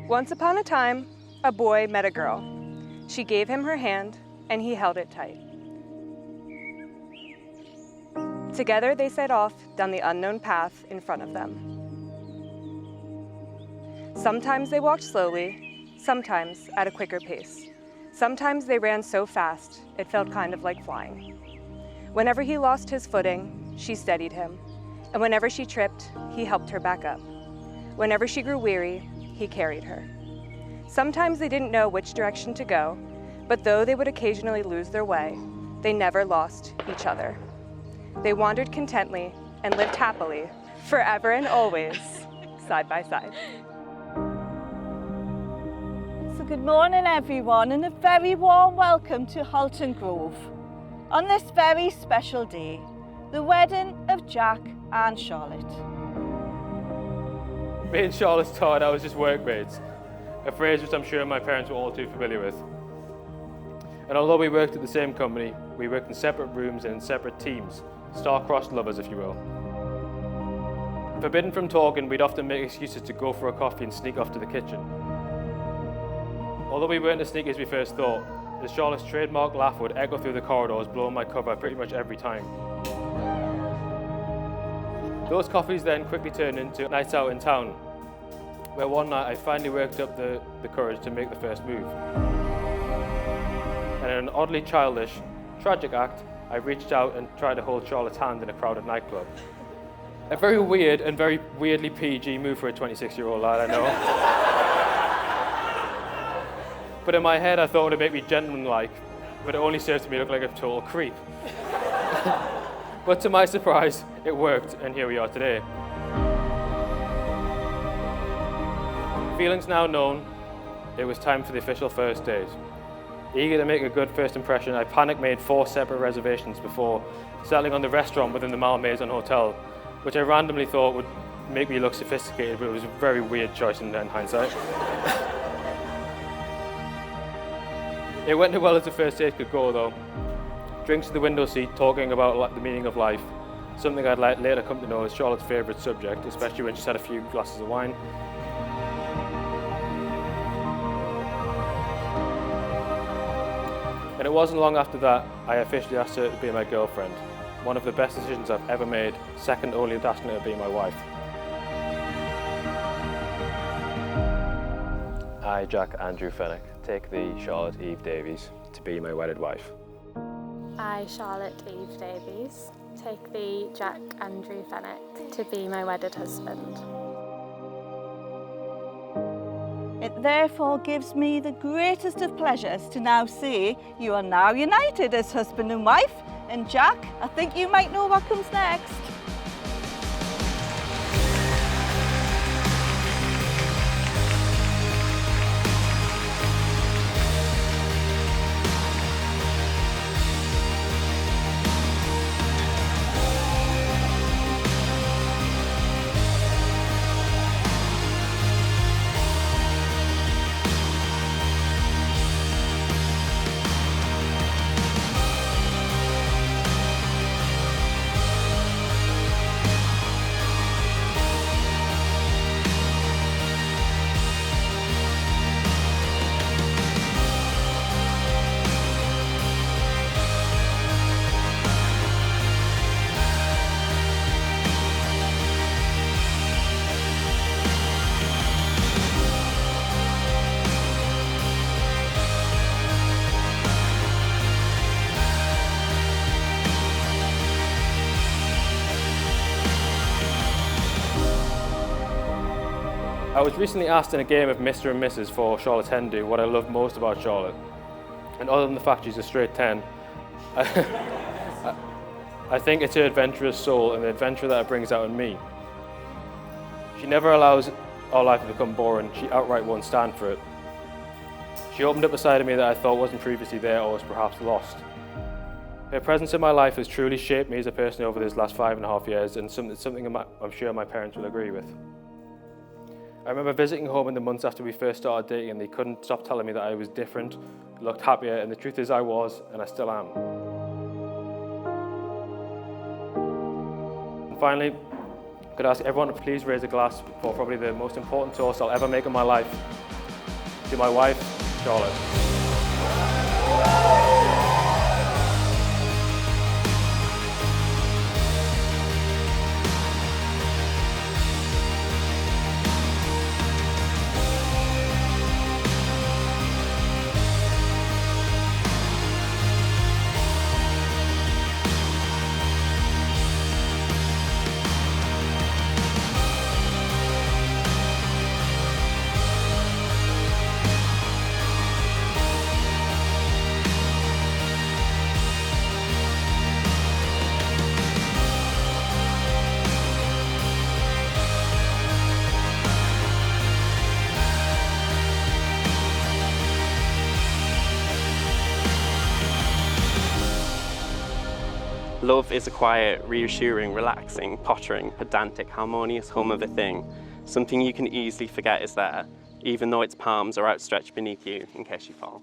Once upon a time, a boy met a girl. She gave him her hand, and he held it tight. Together they set off down the unknown path in front of them. Sometimes they walked slowly, sometimes at a quicker pace. Sometimes they ran so fast, it felt kind of like flying. Whenever he lost his footing, she steadied him, and whenever she tripped, he helped her back up. Whenever she grew weary, he carried her. Sometimes they didn't know which direction to go, but though they would occasionally lose their way, they never lost each other. They wandered contently and lived happily, forever and always, side by side. So good morning everyone, and a very warm welcome to Halton Grove. On this very special day, the wedding of Jack and Charlotte. Me and Charlotte's thought I was just workmates, a phrase which I'm sure my parents were all too familiar with. And although we worked at the same company, we worked in separate rooms and in separate teams, star-crossed lovers if you will. Forbidden from talking, we'd often make excuses to go for a coffee and sneak off to the kitchen. Although we weren't as sneaky as we first thought, the Charlotte's trademark laugh would echo through the corridors, blowing my cover pretty much every time. Those coffees then quickly turned into nights out in town, where one night I finally worked up the courage to make the first move. And in an oddly childish, tragic act, I reached out and tried to hold Charlotte's hand in a crowded nightclub. A very weird and very weirdly PG move for a 26-year-old lad, I know. But in my head, I thought it would make me gentlemanlike, but it only served to me look like a total creep. But to my surprise, it worked, and here we are today. Feelings now known, it was time for the official first date. Eager to make a good first impression, I panic made 4 separate reservations before settling on the restaurant within the Malmaison Hotel, which I randomly thought would make me look sophisticated, but it was a very weird choice in hindsight. It went as well as the first date could go though. Drinks at the window seat, talking about the meaning of life, something I'd later come to know is Charlotte's favourite subject, especially when she's had a few glasses of wine. And it wasn't long after that I officially asked her to be my girlfriend. One of the best decisions I've ever made, second only to asking her to be my wife. I, Jack Andrew Fenwick, take thee, Charlotte Eve Davies, to be my wedded wife. I, Charlotte Eve Davies, take thee, Jack Andrew Fenwick, to be my wedded husband. It therefore gives me the greatest of pleasures to now say you are now united as husband and wife. And Jack, I think you might know what comes next. I was recently asked in a game of Mr. and Mrs. for Charlotte's hen do what I love most about Charlotte. And other than the fact she's a straight 10, I think it's her adventurous soul and the adventure that it brings out in me. She never allows our life to become boring, she outright won't stand for it. She opened up a side of me that I thought wasn't previously there or was perhaps lost. Her presence in my life has truly shaped me as a person over these last 5.5 years, and something I'm sure my parents will agree with. I remember visiting home in the months after we first started dating, and they couldn't stop telling me that I was different, looked happier, and the truth is I was, and I still am. And finally, I could ask everyone to please raise a glass for probably the most important toast I'll ever make in my life, to my wife, Charlotte. Love is a quiet, reassuring, relaxing, pottering, pedantic, harmonious hum of a thing. Something you can easily forget is there, even though its palms are outstretched beneath you in case you fall.